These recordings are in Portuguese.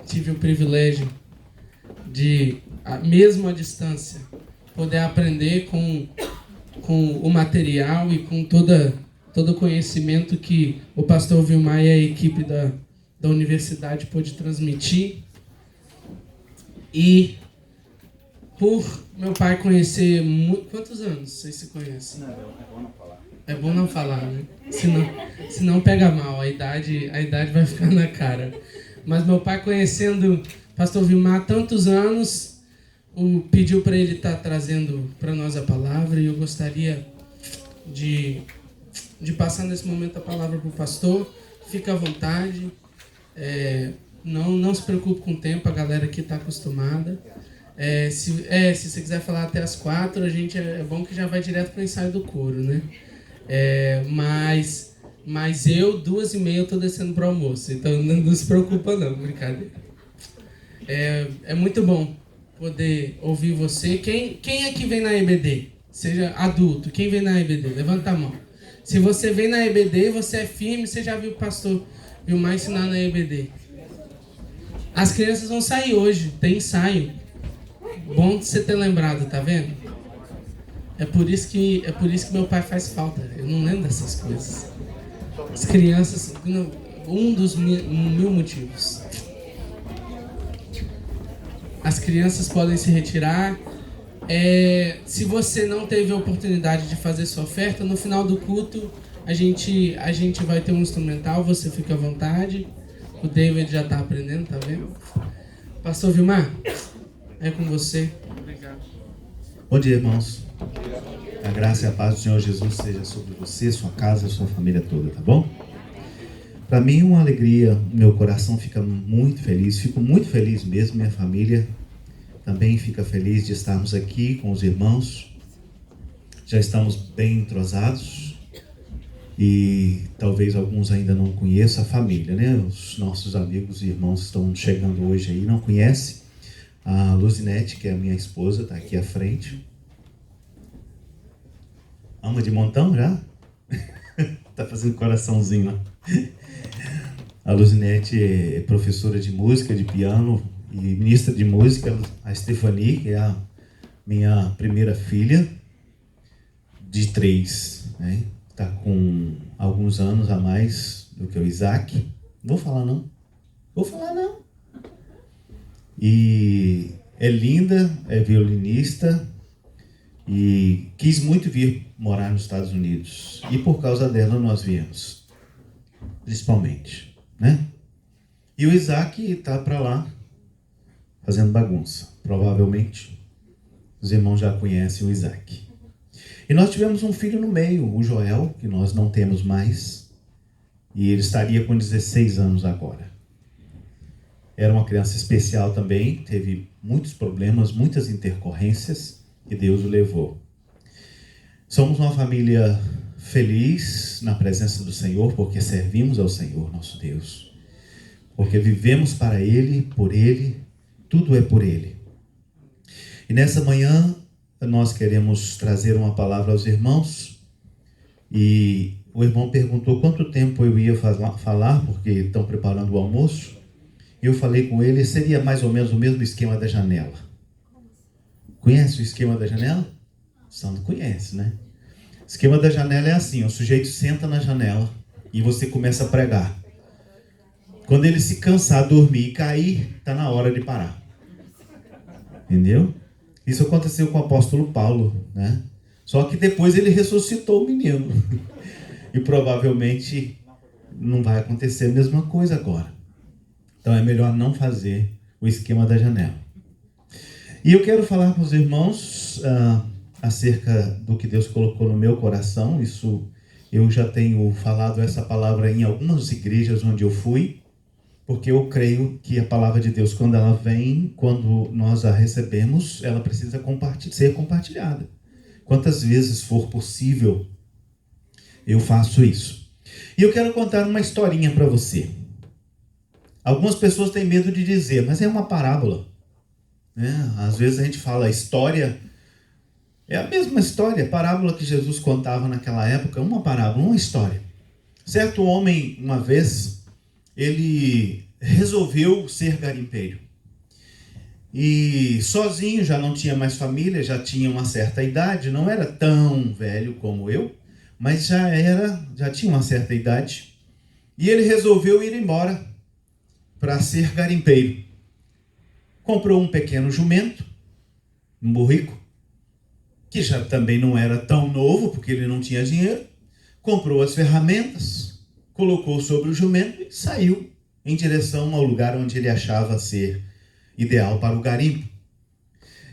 tive o privilégio de, mesmo à distância, poder aprender com o material e com todo o conhecimento que o pastor Vilmar e a equipe da universidade pôde transmitir. E por meu pai conhecer... Quantos anos vocês se conhecem? Não, é bom não falar. É bom não falar, né? Senão pega mal, a idade vai ficar na cara. Mas meu pai, conhecendo o pastor Vilmar há tantos anos, pediu para ele estar trazendo para nós a palavra, e eu gostaria de passar nesse momento a palavra para o pastor. Fica à vontade, não se preocupe com o tempo, a galera aqui está acostumada. Se você quiser falar até as 4, é bom que já vai direto para o ensaio do coro, né? Mas eu, 2h30, eu tô descendo pro almoço, então não se preocupa não, brincadeira. É muito bom poder ouvir você. Quem é que vem na EBD? Seja adulto, quem vem na EBD? Levanta a mão. Se você vem na EBD, você é firme, você já viu o pastor Vilmar ensinar na EBD. As crianças vão sair hoje, tem ensaio. Bom você ter lembrado, tá vendo? É por isso que meu pai faz falta. Eu não lembro dessas coisas. As crianças, um dos mil motivos. As crianças podem se retirar. Se você não teve a oportunidade de fazer sua oferta, no final do culto a gente vai ter um instrumental, você fica à vontade. O David já está aprendendo, tá vendo? Pastor Vilmar, é com você. Obrigado. Bom dia, irmãos. A graça e a paz do Senhor Jesus seja sobre você, sua casa, sua família toda, tá bom? Para mim é uma alegria, meu coração fica muito feliz, fico muito feliz mesmo, minha família também fica feliz de estarmos aqui com os irmãos. Já estamos bem entrosados e talvez alguns ainda não conheçam a família, né? Os nossos amigos e irmãos estão chegando hoje aí, não conhecem. A Luzinete, que é a minha esposa, está aqui à frente. Ama de montão já? Tá fazendo coraçãozinho lá. A Luzinete é professora de música, de piano e ministra de música. A Stephanie, que é a minha primeira filha, de 3, né? Tá com alguns anos a mais do que o Isaac. Vou falar não. E é linda, é violinista e quis muito vir morar nos Estados Unidos. E por causa dela nós viemos, principalmente, né? E o Isaac está para lá fazendo bagunça, provavelmente. Os irmãos já conhecem o Isaac. E nós tivemos um filho no meio, o Joel, que nós não temos mais. E ele estaria com 16 anos agora. Era uma criança especial também, teve muitos problemas, muitas intercorrências, e Deus o levou. Somos uma família feliz na presença do Senhor, porque servimos ao Senhor, nosso Deus. Porque vivemos para Ele, por Ele, tudo é por Ele. E nessa manhã, nós queremos trazer uma palavra aos irmãos. E o irmão perguntou quanto tempo eu ia falar, porque estão preparando o almoço. Eu falei com ele, seria mais ou menos o mesmo esquema da janela. Conhece o esquema da janela? Sandro conhece, né? O esquema da janela é assim, o sujeito senta na janela e você começa a pregar. Quando ele se cansar, dormir e cair, está na hora de parar. Entendeu? Isso aconteceu com o apóstolo Paulo, né? Só que depois ele ressuscitou o menino. E provavelmente não vai acontecer a mesma coisa agora. Então é melhor não fazer o esquema da janela. E eu quero falar com os irmãos acerca do que Deus colocou no meu coração. Isso eu já tenho falado essa palavra em algumas igrejas onde eu fui, porque eu creio que a palavra de Deus, quando ela vem, quando nós a recebemos, ela precisa ser compartilhada. Quantas vezes for possível, eu faço isso. E eu quero contar uma historinha para você. Algumas pessoas têm medo de dizer, mas é uma parábola, né? Às vezes a gente fala história, é a mesma história, a parábola que Jesus contava naquela época, uma parábola, uma história. Certo homem, uma vez, ele resolveu ser garimpeiro. E sozinho, já não tinha mais família, já tinha uma certa idade, não era tão velho como eu, mas já tinha uma certa idade. E ele resolveu ir embora para ser garimpeiro. Comprou um pequeno jumento, um burrico, que já também não era tão novo, porque ele não tinha dinheiro. Comprou as ferramentas, colocou sobre o jumento e saiu em direção ao lugar onde ele achava ser ideal para o garimpo.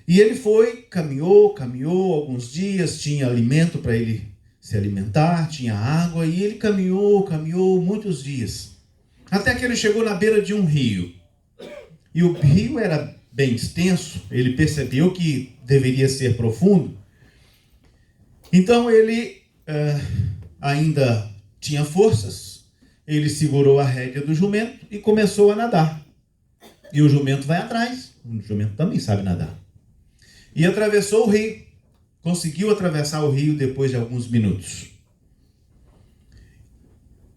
E ele foi, caminhou alguns dias, tinha alimento para ele se alimentar, tinha água, e ele caminhou muitos dias. Até que ele chegou na beira de um rio. E o rio era bem extenso, ele percebeu que deveria ser profundo. Então ele ainda tinha forças, ele segurou a rédea do jumento e começou a nadar. E o jumento vai atrás, o jumento também sabe nadar. E atravessou o rio, conseguiu atravessar o rio depois de alguns minutos.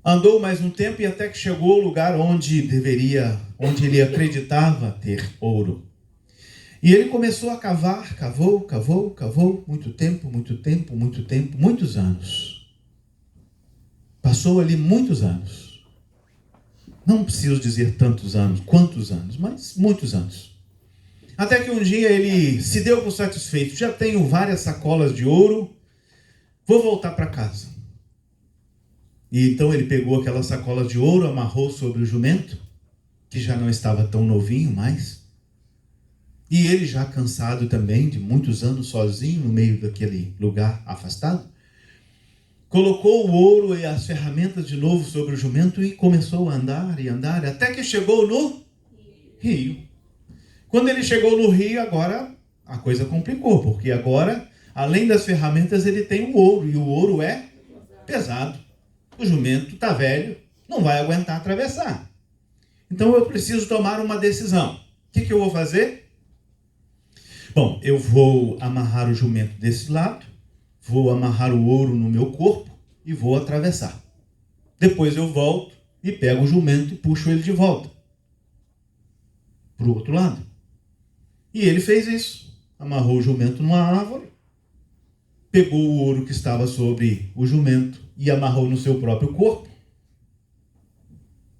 Andou mais um tempo e até que chegou ao lugar onde ele acreditava ter ouro. E ele começou a cavar, cavou, muito tempo, muitos anos. Passou ali muitos anos. Não preciso dizer tantos anos, quantos anos, mas muitos anos. Até que um dia ele se deu por satisfeito. Já tenho várias sacolas de ouro, vou voltar para casa. E então ele pegou aquelas sacolas de ouro, amarrou sobre o jumento, que já não estava tão novinho mais. E ele já cansado também, de muitos anos sozinho, no meio daquele lugar afastado, colocou o ouro e as ferramentas de novo sobre o jumento e começou a andar e andar, até que chegou no rio. Quando ele chegou no rio, agora a coisa complicou, porque agora, além das ferramentas, ele tem o ouro, e o ouro é pesado. O jumento está velho, não vai aguentar atravessar. Então eu preciso tomar uma decisão. O que eu vou fazer? Bom, eu vou amarrar o jumento desse lado, vou amarrar o ouro no meu corpo e vou atravessar. Depois eu volto e pego o jumento e puxo ele de volta para o outro lado. E ele fez isso. Amarrou o jumento numa árvore, pegou o ouro que estava sobre o jumento e amarrou no seu próprio corpo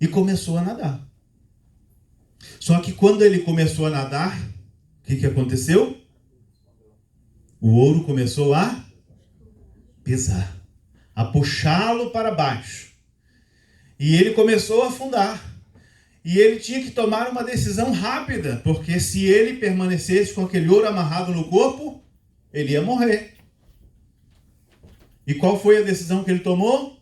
e começou a nadar. Só que quando ele começou a nadar, o que aconteceu? O ouro começou a pesar, a puxá-lo para baixo. E ele começou a afundar. E ele tinha que tomar uma decisão rápida, porque se ele permanecesse com aquele ouro amarrado no corpo, ele ia morrer. E qual foi a decisão que ele tomou?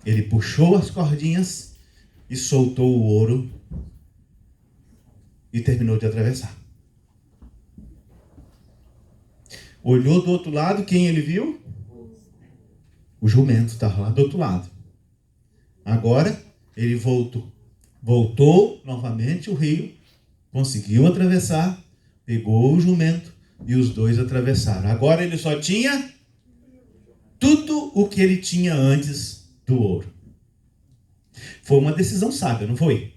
Ele puxou as cordinhas e soltou o ouro e terminou de atravessar. Olhou do outro lado, quem ele viu? O jumento estava lá do outro lado. Agora ele voltou novamente o rio, conseguiu atravessar, pegou o jumento e os dois atravessaram. Agora ele só tinha tudo o que ele tinha antes do ouro. Foi uma decisão sábia, não foi?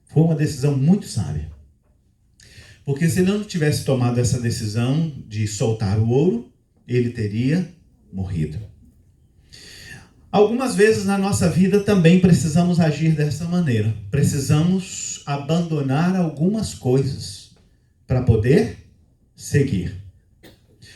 Foi uma decisão muito sábia. Porque se ele não tivesse tomado essa decisão de soltar o ouro, ele teria morrido. Algumas vezes na nossa vida também precisamos agir dessa maneira. Precisamos abandonar algumas coisas para poder seguir.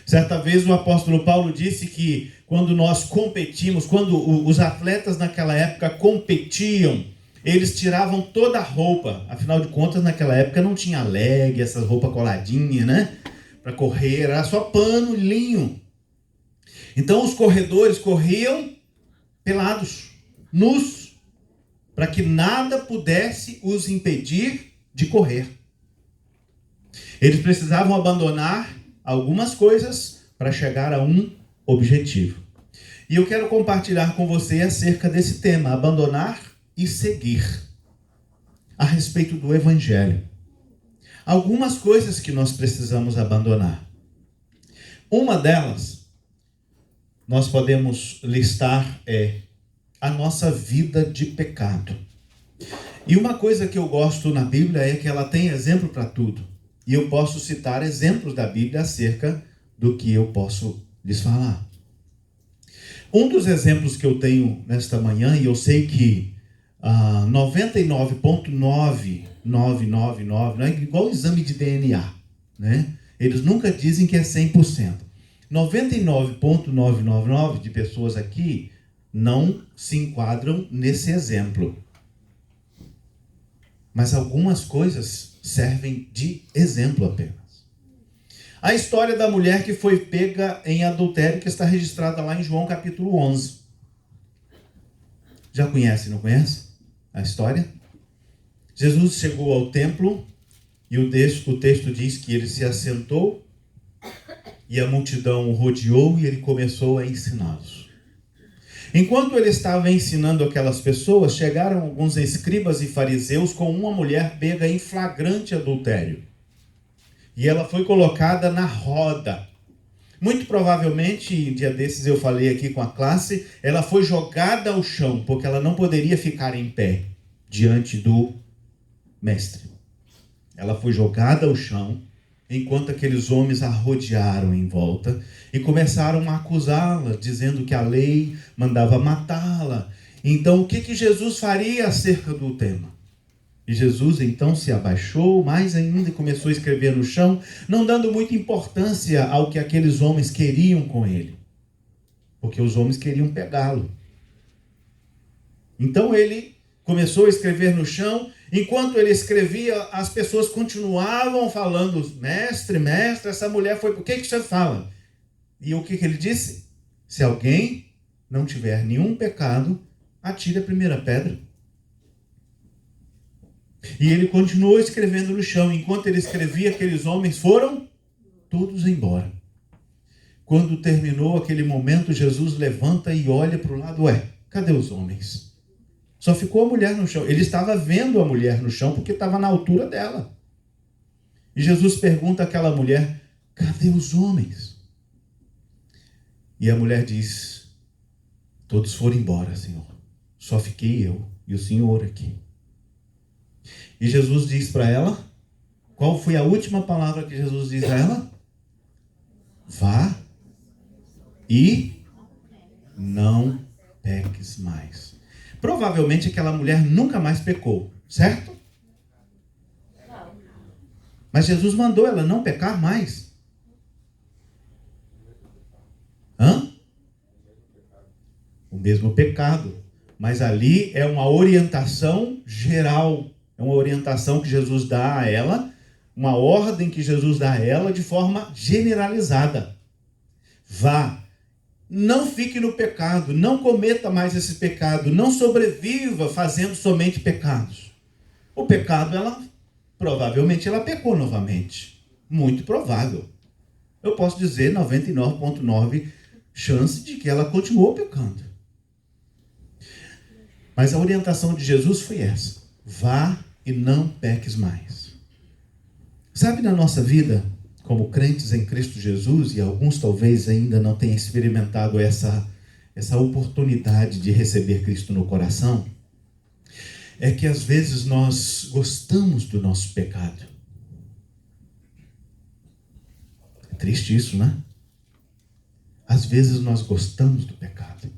Certa vez o apóstolo Paulo disse que quando nós competimos, quando os atletas naquela época competiam, eles tiravam toda a roupa. Afinal de contas, naquela época não tinha leg, essas roupas coladinhas, né? Para correr, era só pano, linho. Então os corredores corriam pelados, nus, para que nada pudesse os impedir de correr. Eles precisavam abandonar algumas coisas para chegar a um objetivo. E eu quero compartilhar com você acerca desse tema, abandonar e seguir, a respeito do Evangelho. Algumas coisas que nós precisamos abandonar. Uma delas, nós podemos listar a nossa vida de pecado. E uma coisa que eu gosto na Bíblia é que ela tem exemplo para tudo. E eu posso citar exemplos da Bíblia acerca do que eu posso lhes falar. Um dos exemplos que eu tenho nesta manhã, e eu sei que 99,9999, não é igual o exame de DNA, né? Eles nunca dizem que é 100%. 99,999 de pessoas aqui não se enquadram nesse exemplo. Mas algumas coisas servem de exemplo apenas. A história da mulher que foi pega em adultério, que está registrada lá em João capítulo 11. Já conhece, não conhece a história? Jesus chegou ao templo e o texto diz que ele se assentou e a multidão o rodeou e ele começou a ensiná-los. Enquanto ele estava ensinando aquelas pessoas, chegaram alguns escribas e fariseus com uma mulher pega em flagrante adultério. E ela foi colocada na roda. Muito provavelmente, um dia desses eu falei aqui com a classe, ela foi jogada ao chão, porque ela não poderia ficar em pé diante do mestre. Ela foi jogada ao chão, enquanto aqueles homens a rodearam em volta e começaram a acusá-la, dizendo que a lei mandava matá-la. Então, o que Jesus faria acerca do tema? E Jesus então se abaixou mais ainda e começou a escrever no chão, não dando muita importância ao que aqueles homens queriam com ele, porque os homens queriam pegá-lo. Então ele começou a escrever no chão. Enquanto ele escrevia, as pessoas continuavam falando: mestre, mestre, essa mulher foi... O que você fala? E o que ele disse? Se alguém não tiver nenhum pecado, atire a primeira pedra. E ele continuou escrevendo no chão. Enquanto ele escrevia, aqueles homens foram todos embora. Quando terminou aquele momento, Jesus levanta e olha para o lado. Cadê os homens? Só ficou a mulher no chão. Ele estava vendo a mulher no chão porque estava na altura dela. E Jesus pergunta àquela mulher: cadê os homens? E a mulher diz: todos foram embora, Senhor. Só fiquei eu e o Senhor aqui. E Jesus diz para ela, qual foi a última palavra que Jesus diz a ela? Vá e não peques mais. Provavelmente aquela mulher nunca mais pecou, certo? Mas Jesus mandou ela não pecar mais. O mesmo pecado. Mas ali é uma orientação geral. É uma orientação que Jesus dá a ela, uma ordem que Jesus dá a ela de forma generalizada. Vá, não fique no pecado, não cometa mais esse pecado, não sobreviva fazendo somente pecados. O pecado, provavelmente ela pecou novamente. Muito provável. Eu posso dizer 99,9% chance de que ela continuou pecando. Mas a orientação de Jesus foi essa: vá e não peques mais. Sabe, na nossa vida, como crentes em Cristo Jesus, e alguns talvez ainda não tenham experimentado essa oportunidade de receber Cristo no coração, é que às vezes nós gostamos do nosso pecado. É triste isso, né? Às vezes nós gostamos do pecado.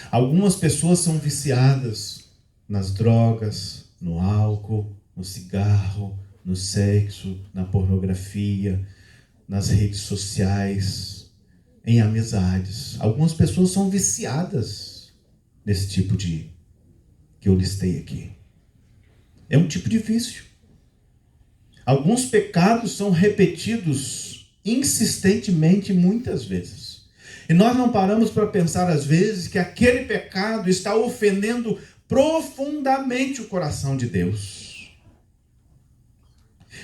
Algumas pessoas são viciadas nas drogas, no álcool, no cigarro, no sexo, na pornografia, nas redes sociais, em amizades. Algumas pessoas são viciadas nesse tipo de que eu listei aqui. É um tipo de vício. Alguns pecados são repetidos insistentemente muitas vezes. E nós não paramos para pensar às vezes que aquele pecado está ofendendo profundamente o coração de Deus.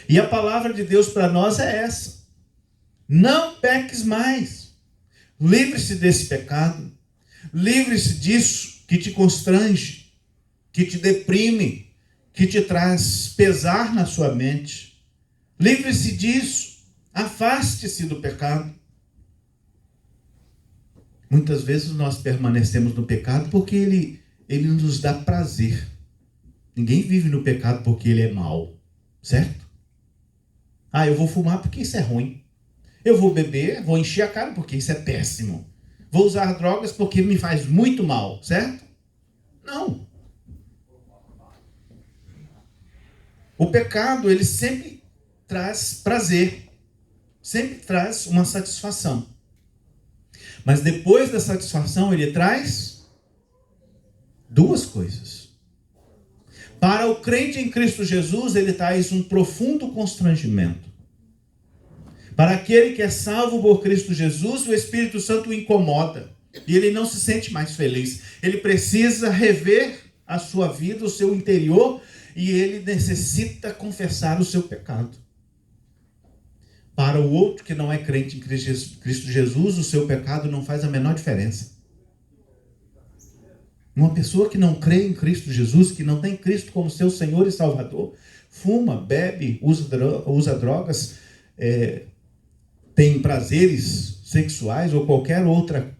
E a palavra de Deus para nós é essa: não peques mais. Livre-se desse pecado. Livre-se disso que te constrange, que te deprime, que te traz pesar na sua mente. Livre-se disso. Afaste-se do pecado. Muitas vezes nós permanecemos no pecado porque ele nos dá prazer. Ninguém vive no pecado porque ele é mau, certo? Ah, eu vou fumar porque isso é ruim. Eu vou beber, vou encher a cara porque isso é péssimo. Vou usar drogas porque me faz muito mal, certo? Não. O pecado, ele sempre traz prazer. Sempre traz uma satisfação. Mas depois da satisfação, ele traz duas coisas. Para o crente em Cristo Jesus, ele traz um profundo constrangimento. Para aquele que é salvo por Cristo Jesus, o Espírito Santo o incomoda. E ele não se sente mais feliz. Ele precisa rever a sua vida, o seu interior, e ele necessita confessar o seu pecado. Para o outro que não é crente em Cristo Jesus, o seu pecado não faz a menor diferença. Uma pessoa que não crê em Cristo Jesus, que não tem Cristo como seu Senhor e Salvador, fuma, bebe, usa drogas, tem prazeres sexuais ou qualquer outra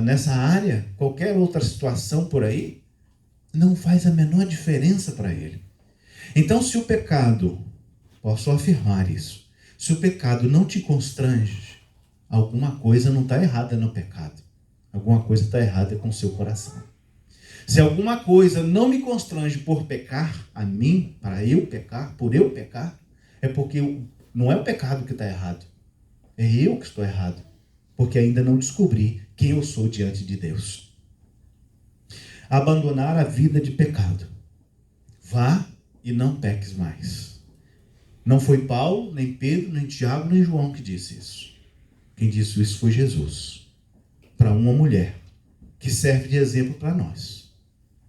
nessa área, qualquer outra situação por aí, não faz a menor diferença para ele. Então, se o pecado, posso afirmar isso, se o pecado não te constrange, alguma coisa não está errada no pecado. Alguma coisa está errada com o seu coração. Se alguma coisa não me constrange por pecar a mim, para eu pecar, por eu pecar, é porque não é o pecado que está errado. É eu que estou errado. Porque ainda não descobri quem eu sou diante de Deus. Abandonar a vida de pecado. Vá e não peques mais. Não foi Paulo, nem Pedro, nem Tiago, nem João que disse isso. Quem disse isso foi Jesus. Para uma mulher que serve de exemplo para nós.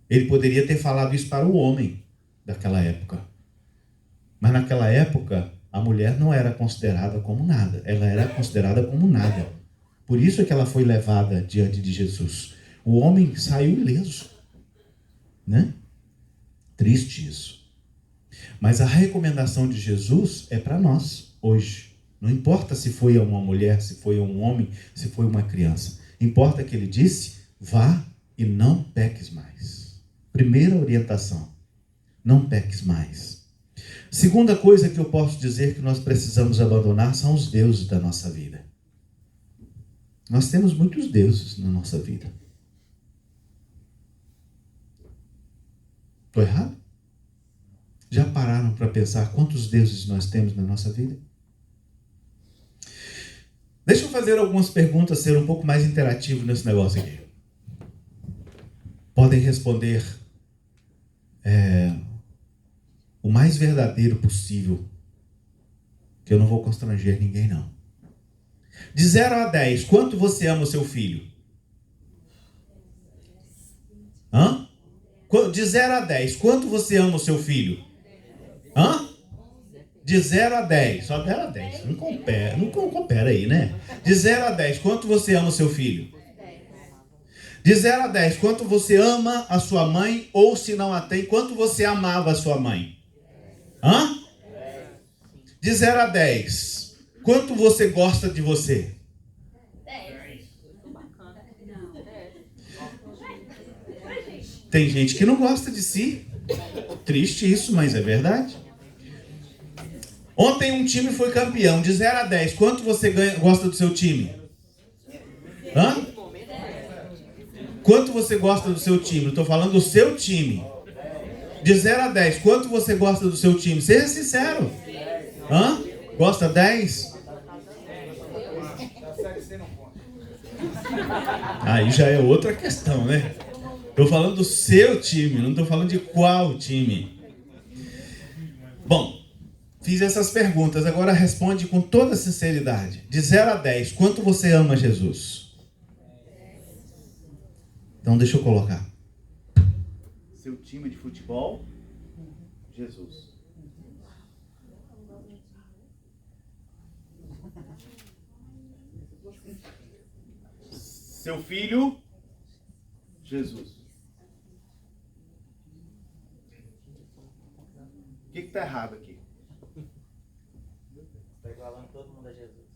Ele poderia ter falado isso para o homem daquela época. Mas naquela época, a mulher não era considerada como nada. Ela era considerada como nada. Por isso é que ela foi levada diante de Jesus. O homem saiu ileso. Né? Triste isso. Mas a recomendação de Jesus é para nós, hoje. Não importa se foi a uma mulher, se foi a um homem, se foi uma criança. Importa que ele disse, vá e não peques mais. Primeira orientação, não peques mais. Segunda coisa que eu posso dizer que nós precisamos abandonar são os deuses da nossa vida. Nós temos muitos deuses na nossa vida. Estou errado? Já pararam para pensar quantos deuses nós temos na nossa vida? Deixa eu fazer algumas perguntas, ser um pouco mais interativo nesse negócio aqui. Podem responder o mais verdadeiro possível, que eu não vou constranger ninguém, não. De 0 a 10, quanto você ama o seu filho? Hã? De 0 a 10, quanto você ama o seu filho? Hã? De 0 a 10, só 0 a 10, não compara aí, né? De 0 a 10, quanto você ama o seu filho? De 0 a 10, quanto você ama a sua mãe, ou se não a tem, quanto você amava a sua mãe? Hã? De 0 a 10, quanto você gosta de você? Tem gente que não gosta de si. Triste isso, mas é verdade. Ontem um time foi campeão. De 0 a 10, quanto você gosta do seu time? Hã? Quanto você gosta do seu time? Estou falando do seu time. De 0 a 10, quanto você gosta do seu time? Seja sincero. Hã? Gosta 10? Aí já é outra questão, né? Estou falando do seu time, não estou falando de qual time. Bom, fiz essas perguntas, agora responde com toda sinceridade. De 0 a 10, quanto você ama Jesus? Então deixa eu colocar. Seu time de futebol, Jesus. Seu filho, Jesus. O que está errado aqui? Está igualando todo mundo a Jesus.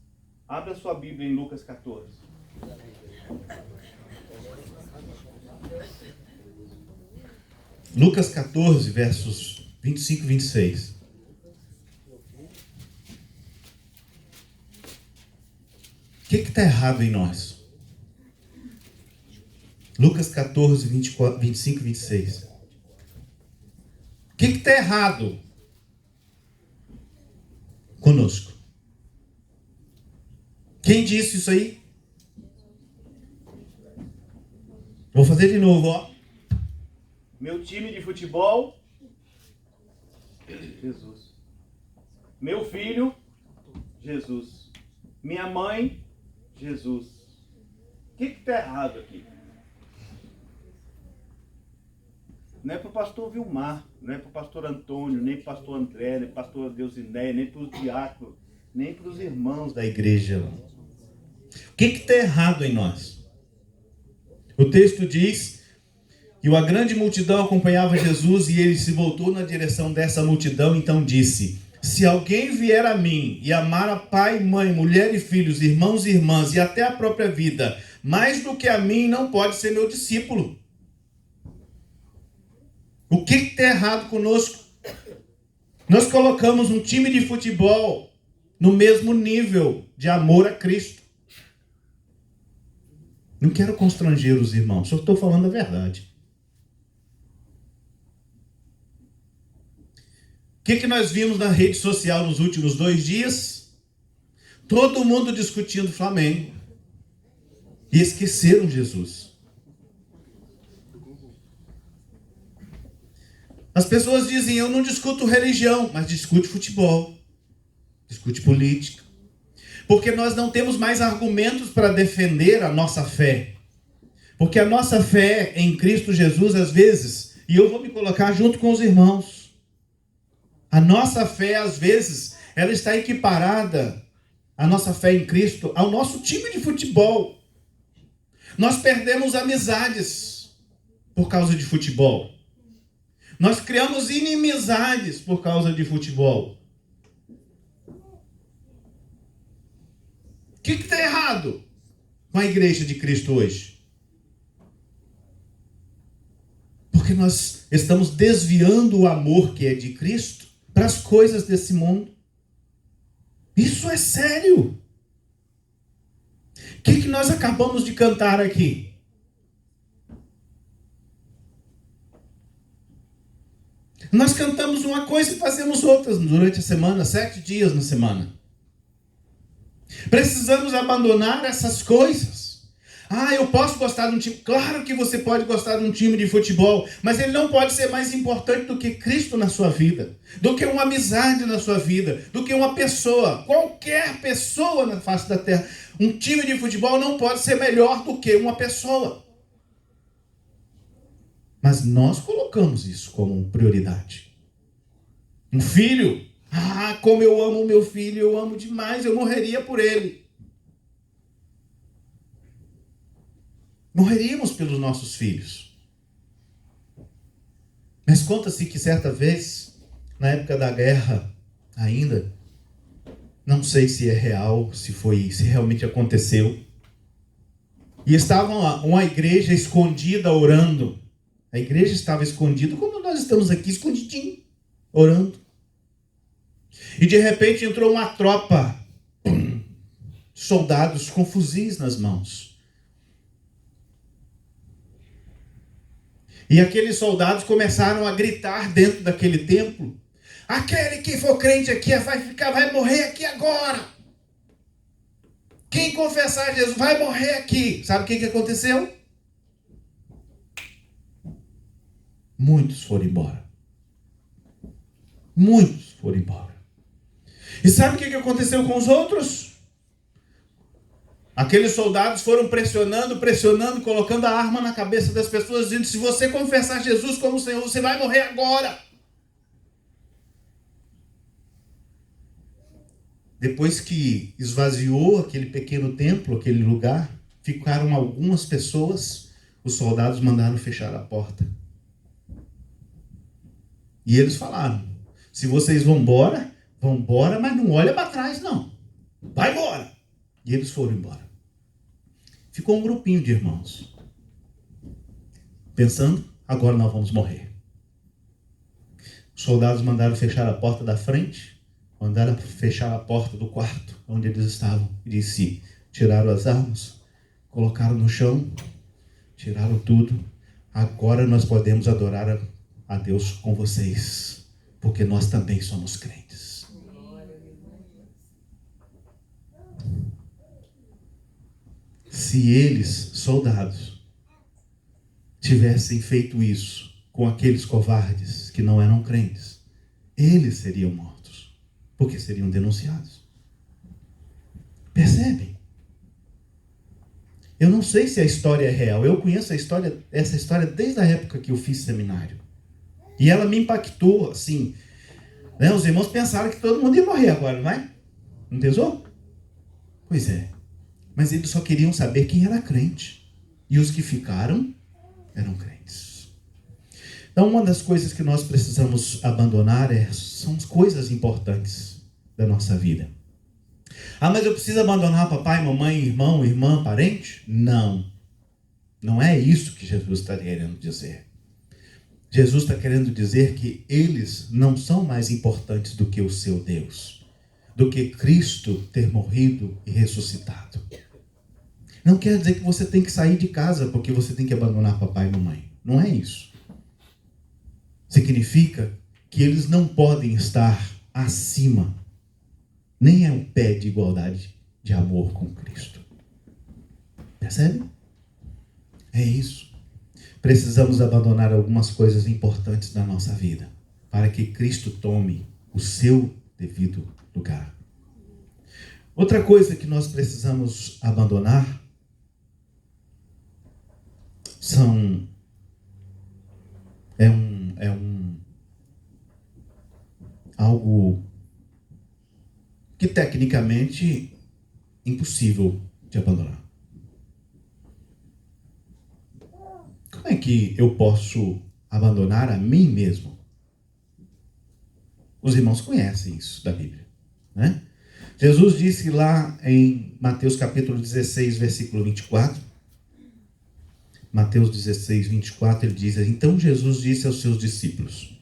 Abra sua Bíblia em Lucas 14. Lucas 14, versos 25 e 26. O que está errado em nós? Lucas 14, 25 e 26. O que está errado conosco? Quem disse isso aí? Vou fazer de novo, ó. Meu time de futebol, Jesus. Meu filho, Jesus. Minha mãe, Jesus. O que está errado aqui? Não é para o pastor Vilmar, não é para o pastor Antônio, nem para o pastor André, nem para o pastor Deusiné, nem para os diáconos, nem para os irmãos da igreja. O que está errado em nós? O texto diz que uma grande multidão acompanhava Jesus e ele se voltou na direção dessa multidão, então disse: se alguém vier a mim e amar a pai, mãe, mulher e filhos, irmãos e irmãs e até a própria vida, mais do que a mim, não pode ser meu discípulo. O que está errado conosco? Nós colocamos um time de futebol no mesmo nível de amor a Cristo. Não quero constranger os irmãos, só estou falando a verdade. O que nós vimos na rede social nos últimos 2 dias? Todo mundo discutindo Flamengo. E esqueceram Jesus. As pessoas dizem: eu não discuto religião, mas discute futebol, discute política. Porque nós não temos mais argumentos para defender a nossa fé. Porque a nossa fé em Cristo Jesus, às vezes, e eu vou me colocar junto com os irmãos, a nossa fé, às vezes, ela está equiparada, a nossa fé em Cristo, ao nosso time de futebol. Nós perdemos amizades por causa de futebol. Nós criamos inimizades por causa de futebol. O que está errado com a igreja de Cristo hoje? Porque nós estamos desviando o amor que é de Cristo para as coisas desse mundo. Isso é sério. O que nós acabamos de cantar aqui? Nós cantamos uma coisa e fazemos outras durante a semana, 7 dias na semana. Precisamos abandonar essas coisas. Eu posso gostar de um time. Claro que você pode gostar de um time de futebol, mas ele não pode ser mais importante do que Cristo na sua vida, do que uma amizade na sua vida, do que uma pessoa, qualquer pessoa na face da terra. Um time de futebol não pode ser melhor do que uma pessoa. Mas nós colocamos isso como prioridade. Um filho, como eu amo o meu filho, eu amo demais, eu morreria por ele. Morreríamos pelos nossos filhos. Mas conta-se que certa vez, na época da guerra ainda, não sei se é real, se realmente aconteceu, e estava uma igreja escondida orando. A igreja estava escondida, como nós estamos aqui, escondidinho, orando. E de repente entrou uma tropa, soldados com fuzis nas mãos. E aqueles soldados começaram a gritar dentro daquele templo: aquele que for crente aqui vai morrer aqui agora. Quem confessar Jesus vai morrer aqui. Sabe o que aconteceu? Muitos foram embora. Muitos foram embora. E sabe o que aconteceu com os outros? Aqueles soldados foram pressionando, colocando a arma na cabeça das pessoas, dizendo: se você confessar Jesus como Senhor, você vai morrer agora. Depois que esvaziou aquele pequeno templo, aquele lugar, ficaram algumas pessoas, os soldados mandaram fechar a porta. E eles falaram: se vocês vão embora, mas não olha para trás não. Vai embora. E eles foram embora. Ficou um grupinho de irmãos. pensando, agora nós vamos morrer. Os soldados mandaram fechar a porta da frente, mandaram fechar a porta do quarto onde eles estavam. E disse, tiraram as armas, colocaram no chão, tiraram tudo. Agora nós podemos adorar a Deus com vocês, porque nós também somos crentes. Se eles, soldados, tivessem feito isso com aqueles covardes que não eram crentes, eles seriam mortos, porque seriam denunciados. Percebem? Eu não sei se a história é real. Eu conheço essa história desde a época que eu fiz seminário. E ela me impactou, assim. Né? Os irmãos pensaram que todo mundo ia morrer agora, não é? Não pensou? Pois é. Mas eles só queriam saber quem era crente. E os que ficaram eram crentes. Então, uma das coisas que nós precisamos abandonar são as coisas importantes da nossa vida. Ah, mas eu preciso abandonar papai, mamãe, irmão, irmã, parente? Não. Não é isso que Jesus está querendo dizer. Jesus está querendo dizer que eles não são mais importantes do que o seu Deus, do que Cristo ter morrido e ressuscitado. Não quer dizer que você tem que sair de casa porque você tem que abandonar papai e mamãe. Não é isso. Significa que eles não podem estar acima, nem é um pé de igualdade de amor com Cristo. Percebe? É isso. Precisamos abandonar algumas coisas importantes da nossa vida para que Cristo tome o seu devido lugar. Outra coisa que nós precisamos abandonar algo que tecnicamente impossível de abandonar. Como é que eu posso abandonar a mim mesmo? Os irmãos conhecem isso da Bíblia, né? Jesus disse lá em Mateus capítulo 16, versículo 24. Mateus 16, 24, ele diz, então Jesus disse aos seus discípulos,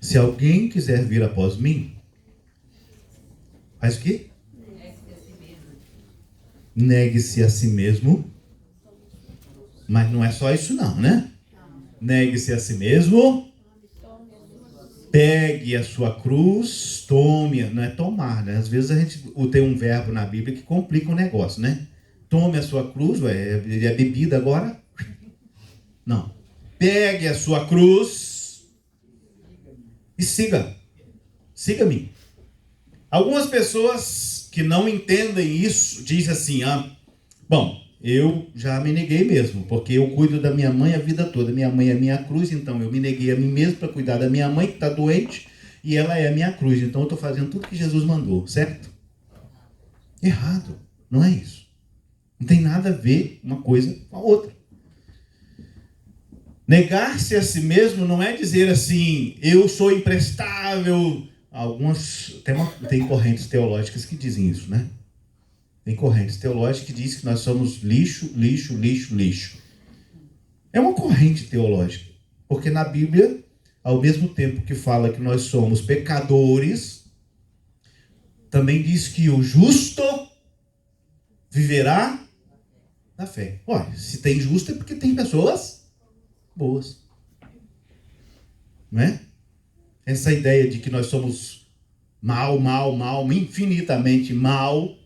se alguém quiser vir após mim, faz o quê? Negue-se a si mesmo. Mas não é só isso não, né? Negue-se a si mesmo. Pegue a sua cruz. Tome, não é tomar, né? Às vezes a gente tem um verbo na Bíblia que complica o negócio, né? Tome a sua cruz, é bebida agora? Não. Pegue a sua cruz e siga. Siga-me. Algumas pessoas que não entendem isso dizem assim, bom, eu já me neguei mesmo, porque eu cuido da minha mãe a vida toda. Minha mãe é minha cruz, então eu me neguei a mim mesmo para cuidar da minha mãe que está doente e ela é a minha cruz. Então eu estou fazendo tudo que Jesus mandou, certo? Errado. Não é isso. Não tem nada a ver uma coisa com a outra. Negar-se a si mesmo não é dizer assim, eu sou imprestável. Tem correntes teológicas que dizem isso, né? Tem correntes teológicas que dizem que nós somos lixo, lixo, lixo, lixo. É uma corrente teológica. Porque na Bíblia, ao mesmo tempo que fala que nós somos pecadores, também diz que o justo viverá da fé. Olha, se tem justo é porque tem pessoas boas. Não é? Essa ideia de que nós somos mal, infinitamente mal,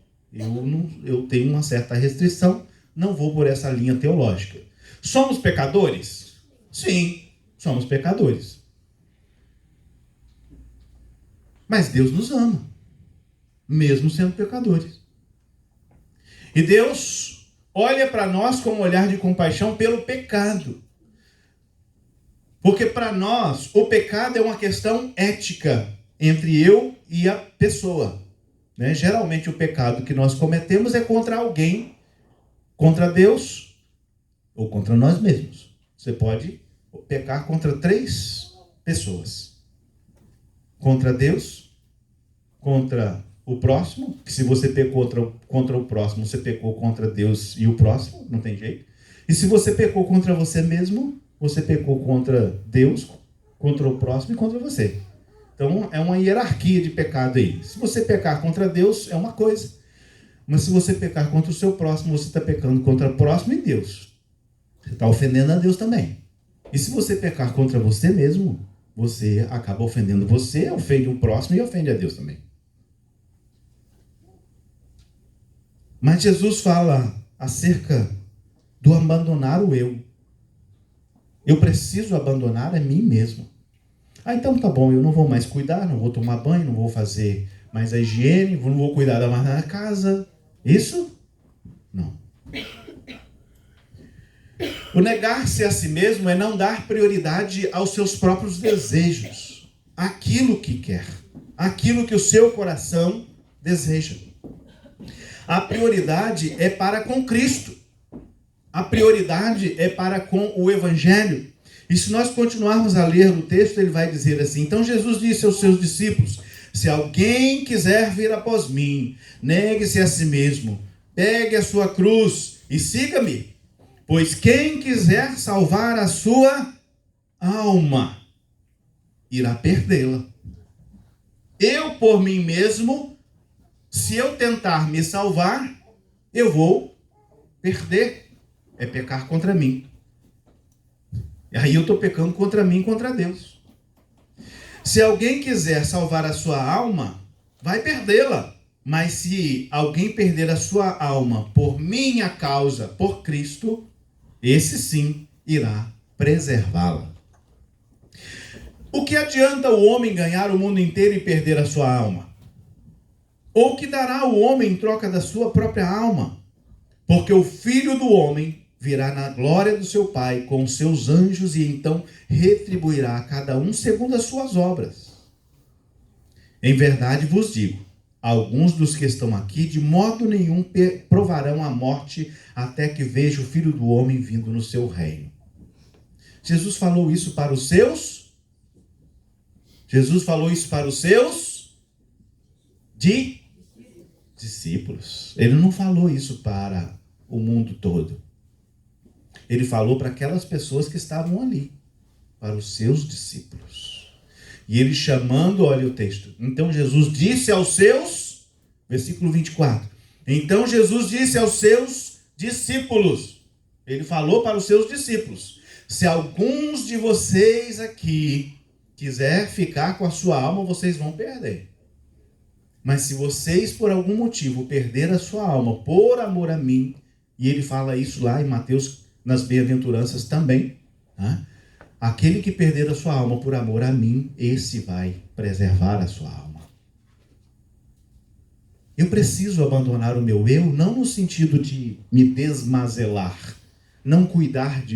eu tenho uma certa restrição, não vou por essa linha teológica. Somos pecadores? Sim, somos pecadores. Mas Deus nos ama, mesmo sendo pecadores. E Deus olha para nós com um olhar de compaixão pelo pecado. Porque para nós, o pecado é uma questão ética entre eu e a pessoa. Né? Geralmente o pecado que nós cometemos é contra alguém, contra Deus ou contra nós mesmos. Você pode pecar contra 3 pessoas. Contra Deus, contra o próximo, que se você pecou contra o próximo, você pecou contra Deus e o próximo, não tem jeito. E se você pecou contra você mesmo, você pecou contra Deus, contra o próximo e contra você. Então, é uma hierarquia de pecado aí. Se você pecar contra Deus, é uma coisa. Mas se você pecar contra o seu próximo, você está pecando contra o próximo e Deus. Você está ofendendo a Deus também. E se você pecar contra você mesmo, você acaba ofendendo você, ofende o próximo e ofende a Deus também. Mas Jesus fala acerca do abandonar o eu. Eu preciso abandonar a mim mesmo. Então tá bom, eu não vou mais cuidar, não vou tomar banho, não vou fazer mais a higiene, não vou cuidar da mais da casa. Isso? Não. O negar-se a si mesmo é não dar prioridade aos seus próprios desejos, aquilo que quer, aquilo que o seu coração deseja. A prioridade é para com Cristo. A prioridade é para com o Evangelho. E se nós continuarmos a ler o texto, ele vai dizer assim: então Jesus disse aos seus discípulos: se alguém quiser vir após mim, negue-se a si mesmo, pegue a sua cruz e siga-me. Pois quem quiser salvar a sua alma, irá perdê-la. Eu, por mim mesmo, se eu tentar me salvar, eu vou perder. É pecar contra mim. E aí eu estou pecando contra mim e contra Deus. Se alguém quiser salvar a sua alma, vai perdê-la. Mas se alguém perder a sua alma por minha causa, por Cristo, esse sim irá preservá-la. O que adianta o homem ganhar o mundo inteiro e perder a sua alma? Ou o que dará o homem em troca da sua própria alma? Porque o Filho do Homem virá na glória do seu Pai com os seus anjos e então retribuirá a cada um segundo as suas obras. Em verdade vos digo, alguns dos que estão aqui de modo nenhum provarão a morte até que veja o Filho do Homem vindo no seu reino. Jesus falou isso para os seus? Jesus falou isso para os seus discípulos. Ele não falou isso para o mundo todo. Ele falou para aquelas pessoas que estavam ali, para os seus discípulos. E ele chamando, olha o texto. Então Jesus disse aos seus, versículo 24. Então Jesus disse aos seus discípulos. Ele falou para os seus discípulos: se alguns de vocês aqui quiser ficar com a sua alma, vocês vão perder. Mas se vocês por algum motivo perder a sua alma por amor a mim, e ele fala isso lá em Mateus, nas bem-aventuranças também, tá? Aquele que perder a sua alma por amor a mim, esse vai preservar a sua alma. Eu preciso abandonar o meu eu, não no sentido de me desmazelar, não cuidar de